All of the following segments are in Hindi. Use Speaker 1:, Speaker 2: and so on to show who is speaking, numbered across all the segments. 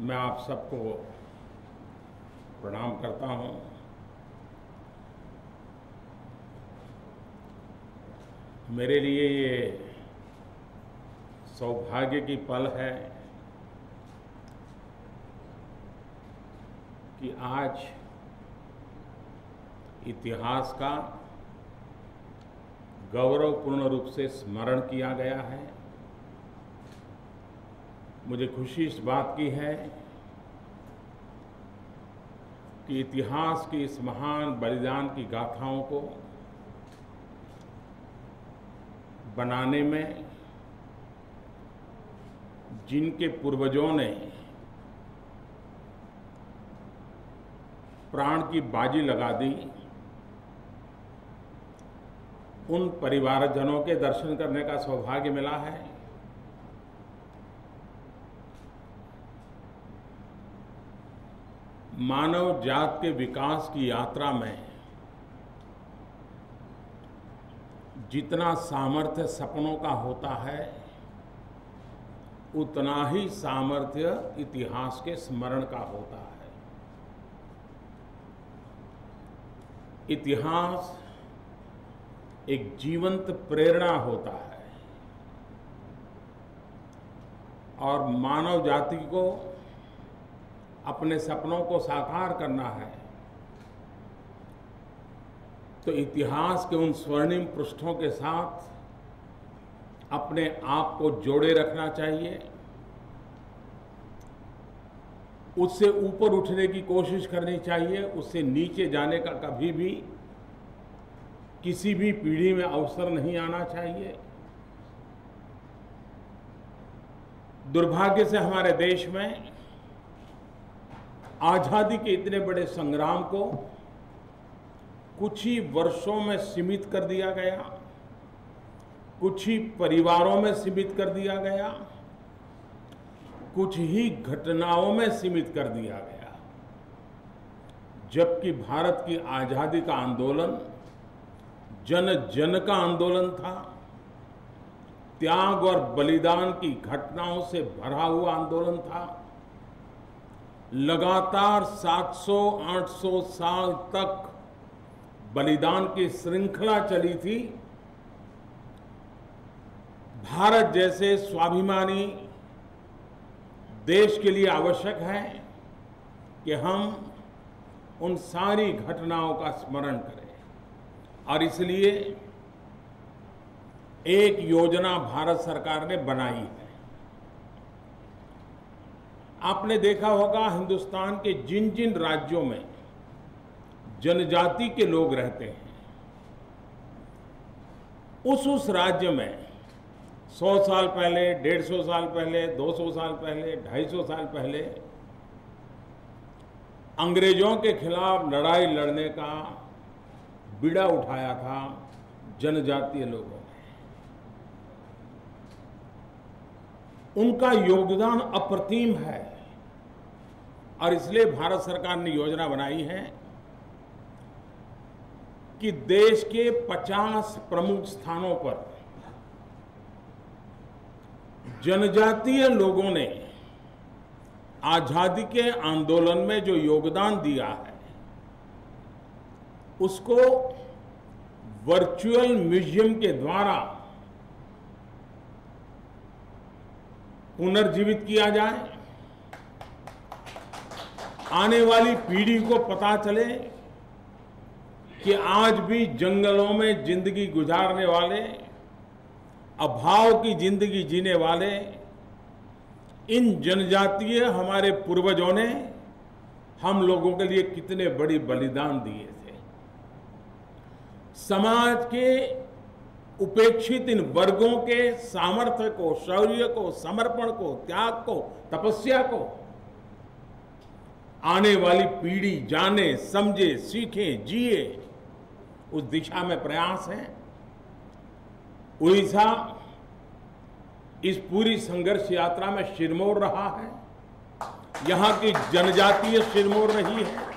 Speaker 1: मैं आप सबको प्रणाम करता हूं। मेरे लिए ये सौभाग्य की पल है कि आज इतिहास का गौरवपूर्ण रूप से स्मरण किया गया है। मुझे खुशी इस बात की है कि इतिहास की इस महान बलिदान की गाथाओं को बनाने में जिनके पूर्वजों ने प्राण की बाजी लगा दी, उन परिवारजनों के दर्शन करने का सौभाग्य मिला है। मानव जात के विकास की यात्रा में जितना सामर्थ्य सपनों का होता है, उतना ही सामर्थ्य इतिहास के स्मरण का होता है। इतिहास एक जीवंत प्रेरणा होता है और मानव जाति को अपने सपनों को साकार करना है तो इतिहास के उन स्वर्णिम पृष्ठों के साथ अपने आप को जोड़े रखना चाहिए, उससे ऊपर उठने की कोशिश करनी चाहिए। उससे नीचे जाने का कभी भी किसी भी पीढ़ी में अवसर नहीं आना चाहिए। दुर्भाग्य से हमारे देश में आजादी के इतने बड़े संग्राम को कुछ ही वर्षों में सीमित कर दिया गया, कुछ ही परिवारों में सीमित कर दिया गया, कुछ ही घटनाओं में सीमित कर दिया गया। जबकि भारत की आजादी का आंदोलन जन जन का आंदोलन था, त्याग और बलिदान की घटनाओं से भरा हुआ आंदोलन था। लगातार 700-800 साल तक बलिदान की श्रृंखला चली थी। भारत जैसे स्वाभिमानी देश के लिए आवश्यक है कि हम उन सारी घटनाओं का स्मरण करें और इसलिए एक योजना भारत सरकार ने बनाई है। आपने देखा होगा हिंदुस्तान के जिन जिन राज्यों में जनजाति के लोग रहते हैं, उस राज्य में 100 साल पहले, 150 साल पहले, 200 साल पहले, 250 साल पहले अंग्रेजों के खिलाफ लड़ाई लड़ने का बीड़ा उठाया था जनजातीय लोगों ने। उनका योगदान अप्रतिम है और इसलिए भारत सरकार ने योजना बनाई है कि देश के 50 प्रमुख स्थानों पर जनजातीय लोगों ने आजादी के आंदोलन में जो योगदान दिया है, उसको वर्चुअल म्यूजियम के द्वारा पुनर्जीवित किया जाए। आने वाली पीढ़ी को पता चले कि आज भी जंगलों में जिंदगी गुजारने वाले, अभाव की जिंदगी जीने वाले इन जनजातीय हमारे पूर्वजों ने हम लोगों के लिए कितने बड़ी बलिदान दिए थे। समाज के उपेक्षित इन वर्गों के सामर्थ्य को, शौर्य को, समर्पण को, त्याग को, तपस्या को आने वाली पीढ़ी जाने, समझे, सीखे, जिए, उस दिशा में प्रयास है। उड़ीसा इस पूरी संघर्ष यात्रा में सिरमौर रहा है, यहां की जनजातीय सिरमौर रही है।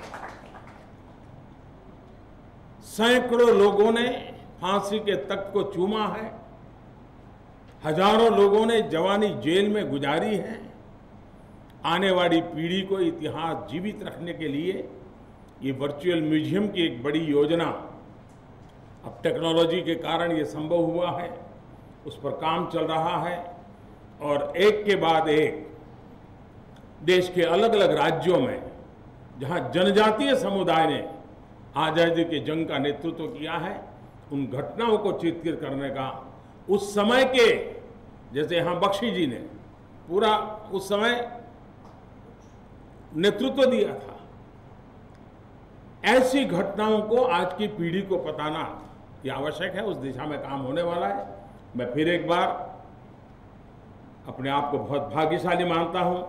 Speaker 1: सैकड़ों लोगों ने फांसी के तख्त को चूमा है, हजारों लोगों ने जवानी जेल में गुजारी है आने वाली पीढ़ी को इतिहास जीवित रखने के लिए ये वर्चुअल म्यूजियम की एक बड़ी योजना, अब टेक्नोलॉजी के कारण ये संभव हुआ है, उस पर काम चल रहा है और एक के बाद एक देश के अलग अलग राज्यों में जहां जनजातीय समुदाय ने आज़ादी के जंग का नेतृत्व किया है, उन घटनाओं को चित्रित करने का उस समय के, जैसे यहाँ बख्शी जी ने पूरा उस समय नेतृत्व दिया था, ऐसी घटनाओं को आज की पीढ़ी को बताना ये आवश्यक है। उस दिशा में काम होने वाला है। मैं फिर एक बार अपने आप को बहुत भाग्यशाली मानता हूं।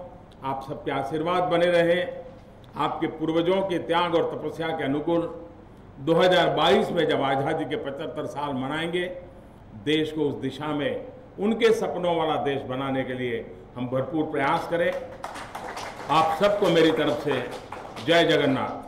Speaker 1: आप सबके आशीर्वाद बने रहे। आपके पूर्वजों के त्याग और तपस्या के अनुकूल 2022 में जब आज़ादी के 75 साल मनाएंगे, देश को उस दिशा में उनके सपनों वाला देश बनाने के लिए हम भरपूर प्रयास करें। आप सबको मेरी तरफ से जय जगन्नाथ।